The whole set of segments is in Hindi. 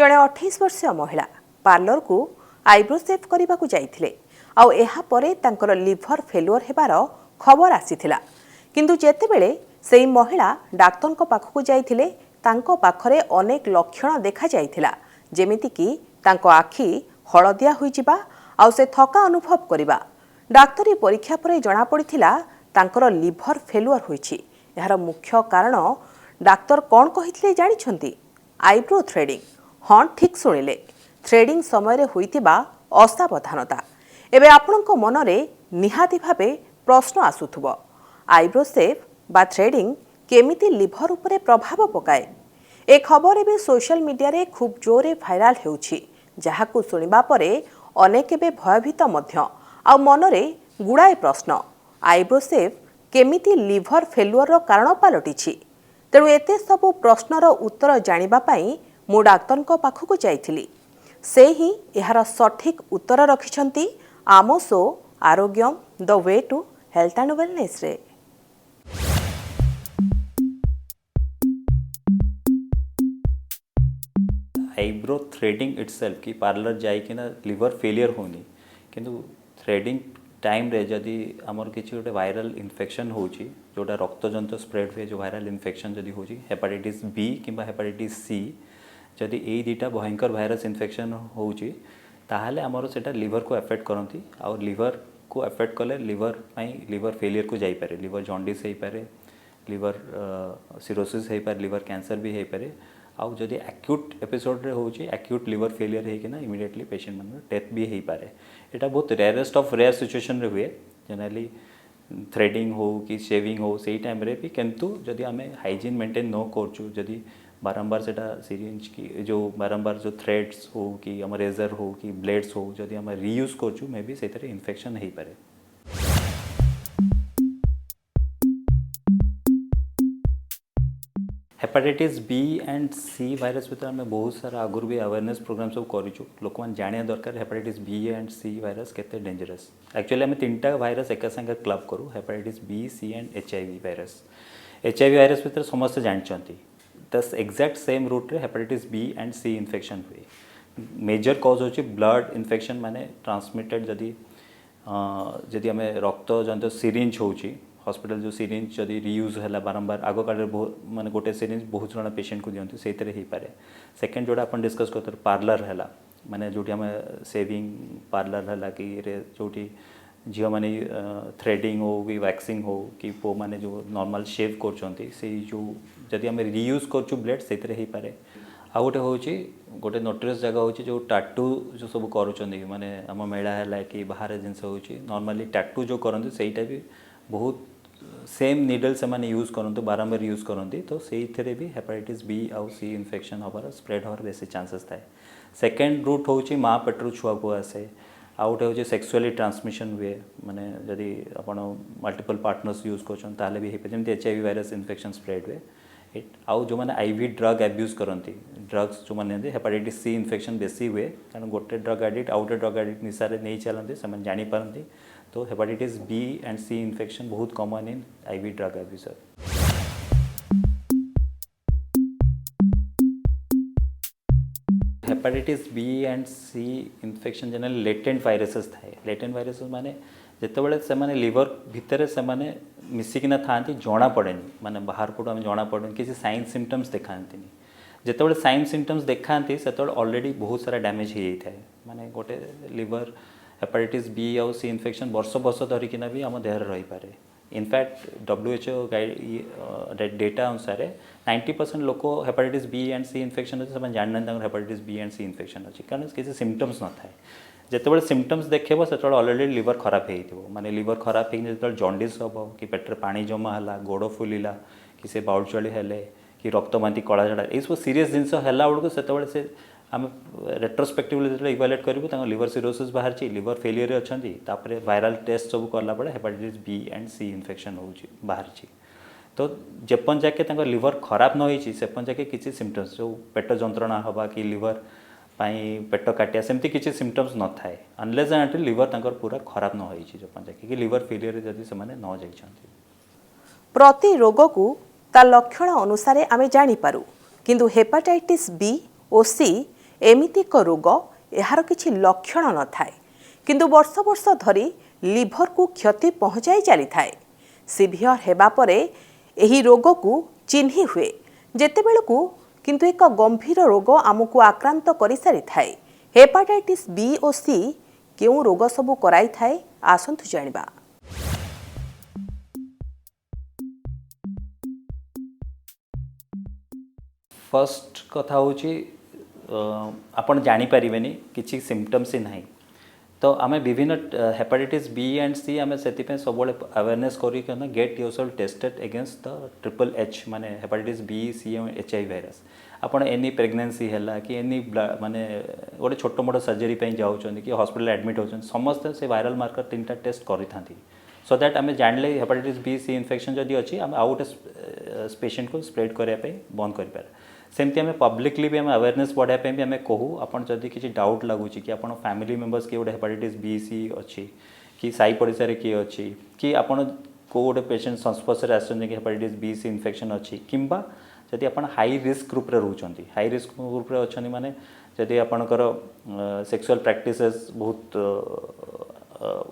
जड़े 28 वर्षीय महिला पार्लर को आईब्रो सेव करने को जाइथिले आउ एहा परे तांकर लिभर फेलुअर हेबार खबर आसीथिला किंतु जेतेबेले सेही महिला डाक्तर पाखक जाइथिले तांको पाखरे अनेक लक्षण देखा जाइथिला जेमिति कि तांको आखि हलदिया होई जिबा आउ से थका अनुभव करिबा डाक्तरी परीक्षा परे जणा पड़िथिला तांकर लिभर फेलुअर होईछि। एहार मुख्य कारण डाक्तर कोन कहिथिले जानिछंती आईब्रो थ्रेडिंग। हाँ ठीक शुणिले थ्रेडिंग समय रे होइतिबा असावधानता एबे आपणको मनरे निहाती भाबे प्रश्न आसुथुबो आईब्रो सेव बा थ्रेडिंग केमिति लिभर उपरे प्रभाव पकाए। ए खबर एबे सोशल मीडिया रे खूब जोरे भाइराल हेउछि जहाकू सुनिबा परे अनेक एबे भयभीत मध्य आ मनरे गुड़ाए प्रश्न आईब्रो सेव केमिति लिभर फेलुअर रो कारण पालटिछि। तेणु एते सबु प्रश्नर उत्तर जानिबा पई मु डाक्तरको पाखकु जाइथिली से ही एहार सठिक उत्तर रखिछंती आमो show Arogyam the way to health and wellness रे। आईब्रो थ्रेडिंग इटसेल्फ कि पार्लर जाइकिना लिवर फेलियर होनी किंतु थ्रेडिंग टाइम रे जदि आमर किसी गोटे वायरल इन्फेक्शन होची जोटा रक्तजंत स्प्रेड हुए जो वायरल इन्फेक्शन जदि होची हेपाटाइटिस बी किंबा हेपाटाइटिस सी जदि ए दुटा भयंकर भाइरस इन्फेक्शन होची ताहले आमर सेटा लिवर को अफेक्ट करती और लिवर को अफेक्ट कले लिवर फेलियर को जाई पारे लिवर जॉन्डिस हो पारे लिवर सिरोसिस हो पारे लिवर कैंसर भी हो पारे आउ जदि एक्यूट एपिसोड रे होची एक्यूट लिवर फेलियर हेकिना इमिडिएटली पेशेंट मन डेथ भी हो पारे। एटा बहुत रेयरेस्ट ऑफ रेयर सिचुएशन रे हुए जनरली थ्रेडिंग हो कि शेविंग हो सही टाइम रे भी किंतु जदि आमे हाइजीन मेंटेन न करछु जदि बारंबार सेटा सिरिंज की जो बारंबार जो थ्रेड्स हो कि आम रेजर हो कि ब्लेड्स हो जदि आम रीयूज करछु मे भी सेतरे इन्फेक्शन हो पारे। Hepatitis B and C virus भीतर आम बहुत सारा आगुरी भी अवेयरनेस प्रोग्राम सब करूँ लोक मैंने जाना दरकार hepatitis B and C virus केते डेंजरस। एक्चुअली आम तीनटा भाइरस एका संगे क्लब करूँ hepatitis B C and HIV virus. HIV virus भीतर समस्त जानते दस एक्जाक्ट सेम रूट रे hepatitis B and C infection हुए। मेजर कॉज होची ब्लड इन्फेक्शन माने ट्रांसमिटेड जदि आम रक्त जंत सिरिंज होची हॉस्पिटल जो सिरिंज जदि रीयूज है बारंबार आग काल माने गोटे सिरिंज बहुत जन पेशेंट को दिखती से हो पारे। सेकेंड जोड़ा अपन डिस्कस करते पार्लर है माने जो आम सेविंग पार्लर है कि जो झील मैंने थ्रेडिंग हो कि वैक्सिंग हो कि पो मैंने जो नॉर्मल शेव कर जो जदि आम रीयूज करछु ब्लेड से हो पारे। आ गोटे हूँ गोटे नोटरियस जगह हूँ जो टाटू जो सब करुँच माने आम मेला है कि बाहर जिनस हो नॉर्मली टाटू जो करते सहीटा भी बहुत सेम निडल से माने यूज करते बारंबार यूज करते तो से भी हेपाटाइटिस बी आउ सी इन्फेक्शन हबार स्प्रेड हबार बेसी चांसेस थाए। सेकेंड रूट हूँ माँ पेटर छुआ को आसे आउ गोटे हूँ सेक्सुअली ट्रांसमिशन हुए माने जदि आपण मल्टीपल पार्टनर्स यूज कर भी जमी HIV भाइरस इन्फेक्शन स्प्रेड हुए। आउ जो मैंने IV ड्रग एब्यूज करती ड्रग्स जो मैंने हेपाटाइटिस सी इन्फेक्शन बेसी हुए कारण गोटे ड्रग एडिक्ट आउ गोटे ड्रग एडिक्ट निशारे नहीं चलते से जानीपारती तो hepatitis B and C infection बहुत common in IV drug abuser. Hepatitis B and C infection generally latent viruses थाए। लेटेंट वायरसेस माने जितेबाला से माने लिवर भितर से माने मिसिकिना था जना पड़े माने बाहर को आम जना पड़े किसी साइन सिम्पटम्स देखाती जितेबाला साइन सिम्पटम्स देखाती से ऑलरेडी बहुत सारा डैमेज हो जाता है माने गोटे लिवर हेपाटाइटिस बी आउ सी इन्फेक्शन वर्ष वर्ष धरिकिना भी आम देह रही पारे। इनफैक्ट WHO डेटा अनुसार 90% लोक hepatitis B and C infection अच्छे से जानना hepatitis B and C infection अच्छी कारण किसी सिम्पटम्स न थाए जिते सिम्पटम्स देखेब से ऑलरेडी लिवर खराब हो माने लिवर खराब हो जॉन्डिस हम कि पेटर पानी जमा है गोड़ फुलिला कि से बाउल चली हेले कि रक्तबांति कला झाड़ा ये सब सीरीयस जिनस है बेलू से आम रेट्रोस्पेक्टिवली जो इवालुएट करूँ लिवर सिरोसिस बाहर लिवर फेलियर अच्छा वायरल टेस्ट सब कला बेले hepatitis B and C infection हो बाहर तो जेपन जाके लिवर खराब न होती सेपन जाके किसी सिम्पटम्स जो पेट जंत्रणा हवा कि लिवर पेट काटिया सेमती किसी सिम्पटम्स न थाए अनलेस एंड अनटिल लिवर पूरा खराब न होती जेपन जाके कि लिवर फेलियर जदि से न जाइछन्ति। प्रति रोग को ता लक्षण अनुसार आमे जानी पारू किंतु हेपाटाइटिस बी और सी एमिति एक रोग यार किछि लक्षण न थाए किंतु वर्ष वर्ष धरी लिभर को क्षति पहुंचाई चली थाए। सिभियर हेबा परे एही रोग को चिन्ही हुए जेतेबेलकू किंतु एक गंभीर रोग आमको आक्रांत करि सारि थाए। हेपाटाइटिस बी और सी केउ रोग सबु कराई थाए आसंतु जानिबा। फर्स्ट कथा हूँ आपण जानी पारिबेनी किछि सिम्पटम्स ही नाही तो आमे विभिन्न हेपाटाइटिस बी एंड सी आमे सेति सब अवेयरनेस करी केना get yourself tested against the triple H माने hepatitis B C and HIV virus. आपण एनी प्रेगनेंसी हैला कि एनी माने गोटे छोट मोट सर्जरी पे जाउछन कि हॉस्पिटल एडमिट होछन समस्त से वायरल मार्कर तीनटा टेस्ट करि थांती सो दैट आमे जानले हेपाटाइटिस बी सी इन्फेक्शन जदि अछि आमे आउट पेशेंट को स्प्रेड करिया पे बंद करि पार। सेमती आम पब्लिकली भी आम अवेयरनेस बढ़ाई भी आम कहूँ आपन जदि किसी डाउट लगुच कि आप फैमिली मेंबर्स किए गोटे हेपाटाइटिस बी सी अच्छी कि साई पड़िशा किए अच्छी कि आपड़ कौ गोटे पेशेंट संस्पर्श आसुँच कि हेपाटाइटिस बी सी इन्फेक्शन अच्छी किंबा जदि आप हाई रिस्क ग्रुप रे रोचंती हाई रिस्क ग्रुप रे अच्छी माने जदि आपणकर सेक्सुअल प्रैक्टिसेस बहुत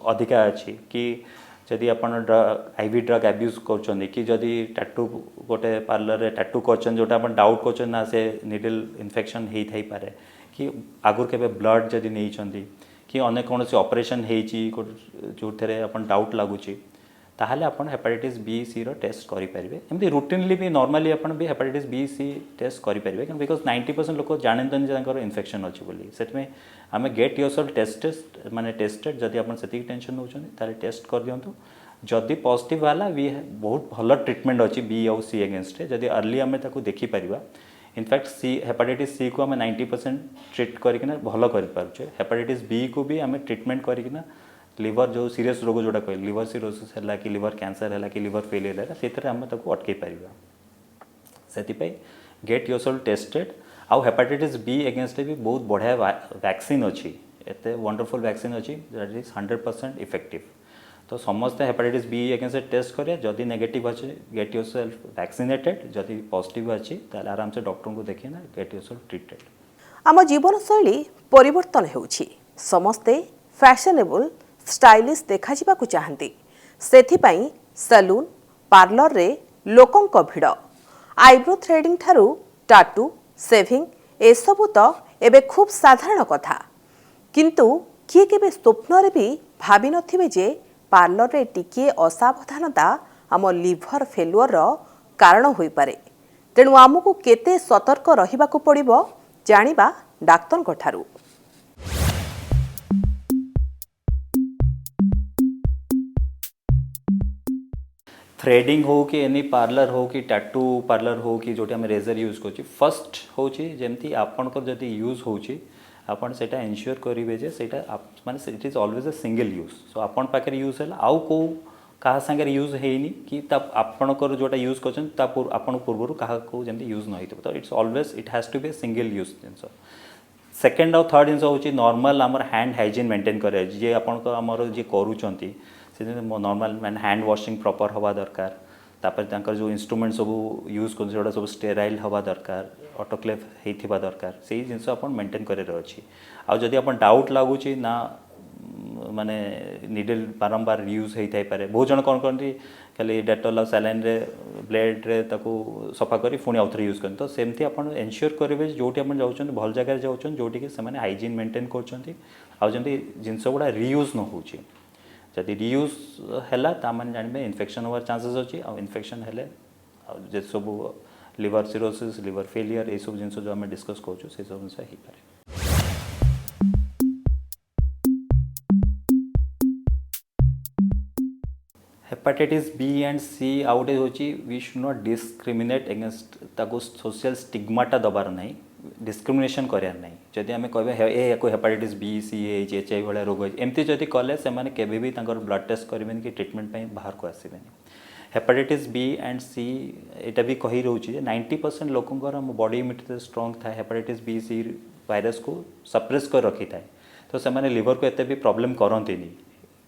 अधिका अच्छी कि जदि आपन आईवी ड्रग एब्यूज कर कि जदि टैटू गोटे पार्लर टैटू कर जोटा अपन डाउट कर ना से निडल इन्फेक्शन हो थाई पारे कि आगुर केबे ब्लड जदि नहीं कि अनेक कौन से ऑपरेशन जो थे अपन डाउट लगुच ताहले अपन हेपाटाइटिस बी सी रो टेस्ट करि परिबे। एमती रूटीनली भी नॉर्मली अपन भी हेपाटाइटिस बी सी टेस्ट करि परिबे बिकॉज 90% लोक जानतन जे तांकर इन्फेक्शन अछि बोली सेतमे आमे गेट योरसेल्फ टेस्टेड माने टेस्टेड जदि अपन सेति टेंशन होछन ताले टेस्ट कर दियंतु जदि पॉजिटिव वाला भी बहुत भल ट्रीटमेंट अच्छी बी आउ सी अगेंस्ट जदि अर्ली आम ताको देखि परिबा। इनफैक्ट सी हेपाटाइटिस सी को आम 90% ट्रीट करकिना भल कर पारुछे हेपाटाइटिस बी को भी आम ट्रीटमेंट करकिना लिवर जो सीरियस रोग जोड़ा कह लिवर सिरोसिस है कि लिवर कैंसर है कि लिवर फेलियर है से आम ताको अटकई पारिबा। सेति गेट योरसेल्फ टेस्टेड आउ हेपाटाइटिस बी अगेंस्ट भी बहुत बढ़िया वैक्सीन अच्छी एते वंडरफुल वैक्सीन अच्छी दैट इज 100% इफेक्टिव तो समस्ते हेपाटाइटिस बी अगेंस्ट टेस्ट करें जदि नेगेटिव अच्छे गेट योरसेल्फ वैक्सीनेटेड जदि पॉजिटिव अच्छी ताले आराम से डॉक्टर को देखिए ना गेट योरसेल्फ ट्रीटेड। आम जीवन शैली परिवर्तन होउछि समस्ते फैशनेबल स्टाइलिश देखा जिबाकु चाहंती सेथिपाई सैलून पार्लर रे लोकंक भिड़ आईब्रो थ्रेडिंग ठारू टाटू सेविंग एसबु तो एबे खूब साधारण कथा किंतु किए केबे स्वप्न रे भी भाबी नथिबे जे पार्लर रे टिके असावधानता आम लिभर फेलुअर रो कारण होई पारे। तेणु आमको केते सतर्क रहिबाकु पड़िबो जानिबा डाक्तरक ठारू। थ्रेडिंग हो कि एनी पार्लर हो कि टैटू पार्लर हो कि जोटी आम रेजर यूज कर फर्स्ट हूँ जमी आपणकर जदि यूज होची आपन सेटा एनश्योर करेंगे जे सेटा माने it is always a single use so आपन पाखे यूज है आउ को क्या सागर यूज हैनी कि आपणकर जोटा यूज कर आपन पूर्व क्या जमी यूज न हो तो it's always it has to be single use genes. Second आउ थर्ड जिनस हूँ नॉर्मल आमर हैंड हाइजीन मेंटेन करे जे आपन आमर जे करूचंती से नॉर्मल मैंने हैंड वॉशिंग प्रॉपर हवा दरकार तापर तांकर जो इंस्ट्रूमेंट सब यूज कर सब स्टेराइल हवा दरकार ऑटोक्लेव होइथिबा दरकार से जिनस अपन मेंटेन करे अछि। आ जदि अपन डाउट लागुच ना माने निडल बारंबार यूज होता है बहुत जन कौन करती खाली डेटॉल और सैलाइन रे ब्लेड रे ताको सफा करी पुणी आउ थे यूज कर तो सेमती आप एनश्योर करेंगे जोटी आप जाऊँ भल जगह जाऊँ जोटि कि से हाइजीन मेंटेन करमती जिनस गुड़ा रियूज न हो जदि रियूज है ताने जानवे इन्फेक्शन होवार चांसेस अच्छी आ इन्फेक्शन हेले जे सब लिवर सिरोसिस लिवर फेलियर ये सब जिनस जो आम डिस्कस करूँ से सब जिन हो पाए। हेपाटाइटिस बी एंड सी आउटे हूँ we should not discriminate against ताको सोशल स्टिग्माटा दबार ना डिस्क्रिमिनेशन करार ना जदि आम कह hepatitis B C H I भाया रोग एमती जदि कले से केवे भी ब्लड टेस्ट करेंगे कि ट्रिटमेंट बाहर को आसबे। हेपाटाइटिस बी एंड सी एटा भी कही रोचे 90% लोकंर बॉडी इम्यूनिटी स्ट्रॉन्ग था हेपाटाइटिस बी सी वायरस को सप्रेस कर रखी थाए तो से लिवर को एते भी प्रॉब्लम करती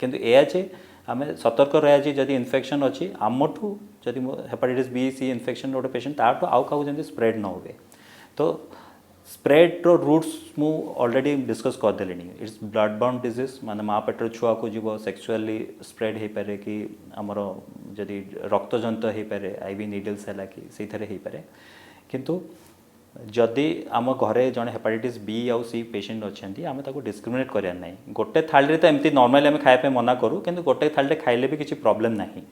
किंतु एजे आम सतर्क रहा जदि इन्फेक्शन अच्छी आमठू जदि हेपाटाइटिस बी सी इन्फेक्शन गोटे पेशेंट ताठू आउ क्या जमी स्प्रेड न हुए तो स्प्रेड रो रूट्स मु ऑलरेडी डिस्कस कर देली इट्स ब्लड बाउंड डिजीज माने माँ पेटर छुआ को जीव सेक्सुअली स्प्रेड हो पारे कि आमर जदि रक्त जंत हो पारे आईवी निडल्स है कि से हो पारे किंतु जदि आम घरे जड़े हेपाटाइटिस बी आउ सी पेशेंट अच्छा आम डिस्क्रिमिनेट करार ना गोटे थाली तो एमती नॉर्मली आम खाया मना करूँ कि गोटे थाली खाइले भी किसी प्रॉब्लम नहीं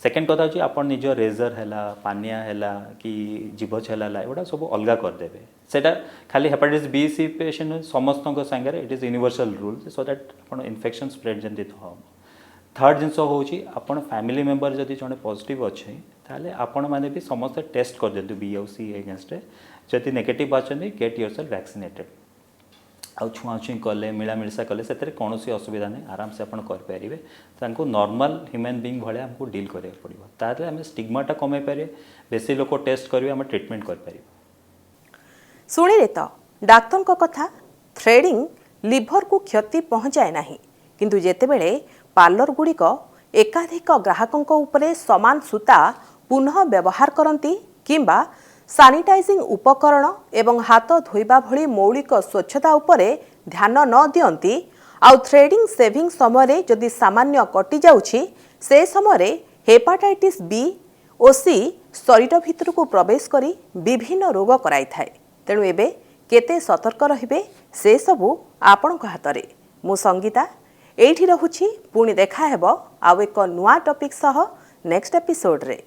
सेकेंड कथा हूँ आप निज रेजर है पानिया है कि जीभ छेला एगुड़ा सब अलग करदे सेटा खाली हेपाटाइटिस बी सी पेशेंट समस्त सांगे it is universal rule so that आप इन्फेक्शन स्प्रेड जमी हम थर्ड जिनस हूँ आपन फैमिली मेंबर जदि जड़े पॉजिटिव अच्छे ताले आपण मैंने भी समस्त टेस्ट कर दिंतु बी आउ सी एगेंस्ट जदि नेगेटिव अच्छा गेट योर सेल्फ वैक्सीनेटेड आउ छुआछुई कले मिलामिशा कले से कौन असुविधा नहीं आराम से आप करेंगे नॉर्मल ह्यूमन बीइंग भाया आमको डील करा पड़ो ताले आम स्टिग्माटा कमे पारे बेसी लोक टेस्ट करेंगे आम ट्रिटमेंट कर शुणिले तो डाक्तर कथा थ्रेडिंग लिभर को क्षति पहुँचाए ना किंतु जेतेबेले पार्लर गुड़िक एकाधिक ग्राहकों उपरे समान सूता पुनः व्यवहार करती किंबा सानिटाइजिंग उपकरण एवं हाथ धोइबा भली मौलिक स्वच्छता उपरे ध्यान न दियंती आउ थ्रेडिंग सेविंग समय जदि सामान्य कटि जाउछि से समय हेपाटाइटिस बी ओ सी शरीर भितर को प्रवेश करी विभिन्न रोग कराई थाए तेणु एबे केते सतर्क रहिबे से सबु आपणक हातरे मु संगीता एठी रहुछि पुणी देखा हेबो आउ एक नुआ टॉपिक सह नेक्स्ट एपिसोड रे।